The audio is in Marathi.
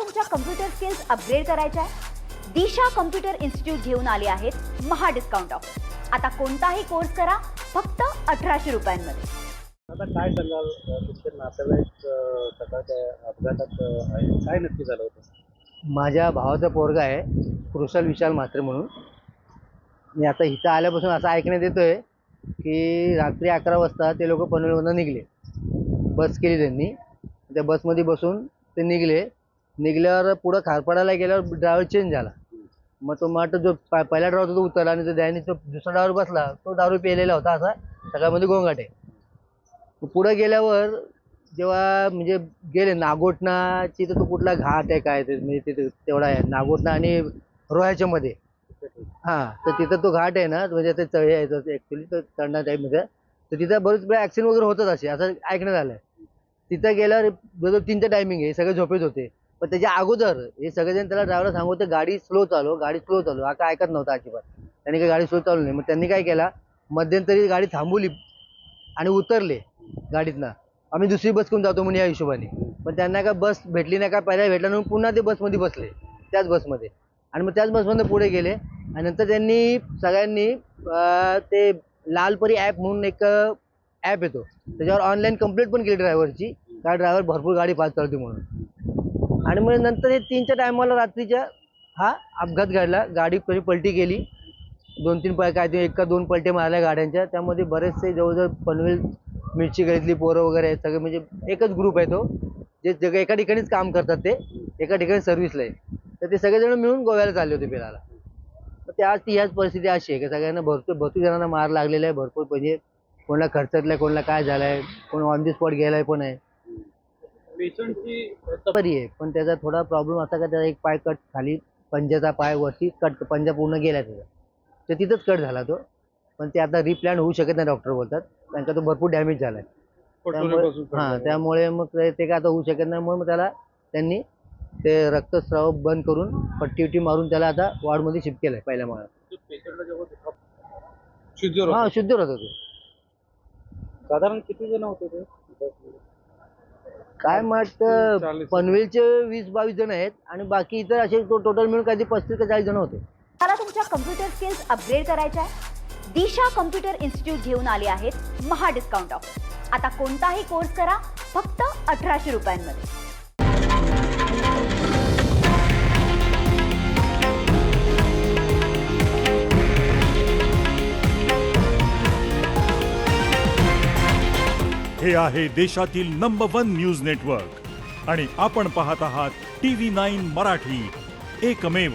तुमच्या कम्प्युटर स्किल्स अपग्रेड करायच्या आहे? दिशा कम्प्युटर इन्स्टिट्यूट घेऊन आले आहेत महा डिस्काउंट ऑफर. आता कोणताही कोर्स करा फक्त 1800 रुपयांमध्ये. आता काय सांगाल, तुमचे नातेवाईक सकाळच्या अपघातात आहे, काय नक्की झालं होतं? माझ्या भावाचा पोरगा आहे कृषल विशाल म्हात्रे म्हणून. मी आता इथं आल्यापासून असं ऐकण्यात येतोय की रात्री 11 वाजता ते लोक पनवेलमधून निघले. बस केली त्यांनी, त्या बसमध्ये बसून ते निघल्यावर पुढं खारपाडाला गेल्यावर ड्रायव्हर चेंज झाला. मग तो मात्र जो पहिला ड्रायव्हर तो उतरला आणि जो त्याने तो दुसरा ड्रायव्हर बसला तो दारू पिलेला होता, असा सगळ्यामध्ये गोंगाट आहे. पुढं गेल्यावर जेव्हा म्हणजे गेले नागोटणाची, तर तो कुठला घाट आहे काय ते म्हणजे तिथे तेवढा आहे नागोटणा आणि रोह्याच्या मध्ये. हां, तर तिथं तो घाट आहे ना, म्हणजे ते चढ यायचं ॲक्च्युली तर चढणा टाईपमध्ये. तर तिथं बरेच वेळा ॲक्सिडेंट वगैरे होतात असे, असं ऐकण्यात आलं आहे. तिथं गेल्यावर जवळजवळ 3चं टायमिंग आहे, सगळे झोपेत होते. पण त्याच्या अगोदर हे सगळेजण त्याला ड्रायव्हरला सांगू गाडी स्लो चालव. हा काय ऐकत नव्हता अजिबात. त्यांनी काही गाडी स्लो चालवली नाही. मग त्यांनी काय केला, मध्यंतरी गाडी थांबवली आणि उतरले गाडीतनं. आम्ही दुसरी बस करून जातो म्हणून या हिशोबाने. पण त्यांना काय बस भेटली नाही, काय पर्याय भेटला म्हणून पुन्हा ते बसमध्ये बसले, त्याच बसमध्ये. आणि मग त्याच बसमधनं पुढे गेले. आणि नंतर त्यांनी सगळ्यांनी ते लालपरी ॲप म्हणून एक ॲप येतो, त्याच्यावर ऑनलाईन कंप्लेंट पण केली ड्रायव्हरची, काय ड्रायव्हर भरपूर गाडी फास्ट चालवते म्हणून. आणि मग नंतर हे 3च्या टायमाला रात्रीच्या हा अपघात घडला. गाडी पलटी केली, 2-3 काय ते 1 का 2 पलटे मारल्या गाड्यांच्या. त्यामध्ये बरेचसे जवळजवळ पनवेल मिरची गळीतली पोरं वगैरे आहेत सगळे. म्हणजे एकच ग्रुप आहे तो, जे जगं एका ठिकाणीच काम करतात, ते एका ठिकाणी सर्व्हिसला आहे. तर ते सगळेजण मिळून गोव्याला चालले होते फिरायला. तर ते आज ह्याच परिस्थिती अशी आहे की सगळ्यांना भरपूर जणांना मार लागलेला आहे. भरपूर म्हणजे कोणाला खर्चातलं, कोणाला काय झालं आहे, कोण ऑन दी स्पॉट गेलाय पण आहे. पेशंटची बरी आहे, पण त्याचा थोडा प्रॉब्लेम असा का त्याचा एक पाय कट, खाली पंजाचा पाय वरती कट, पंजा पूर्ण गेला त्याचा, तर तिथंच कट झाला तो. पण ते आता रिप्लॅन होऊ शकत नाही डॉक्टर बोलतात, कारण का तो भरपूर डॅमेज झाला आहे. त्यामुळे मग ते काय आता होऊ शकत नाही. म्हणून त्याला त्यांनी ते रक्तस्राव बंद करून पट्टी मारून त्याला आता वॉर्डमध्ये शिफ्ट केलंय पहिल्या माळ्यात. शुद्धीवर होतं ते. साधारण किती जण होते ते? काय वाटतं पनवेलचे 20-22 जण आहेत आणि बाकी इतर असे टोटल मिळून कधी 35 का 40 जण होते. मला तुमच्या कम्प्युटर स्किल्स अपग्रेड करायच्या आहे? दिशा कम्प्युटर इन्स्टिट्यूट घेऊन आले आहेत महा डिस्काउंट ऑफर. आता कोणताही कोर्स करा फक्त 1800 रुपयांमध्ये. हे आहे देशातील नंबर 1 न्यूज नेटवर्क आणि आपण पाहत आहात TV9 मराठी, एकमेव.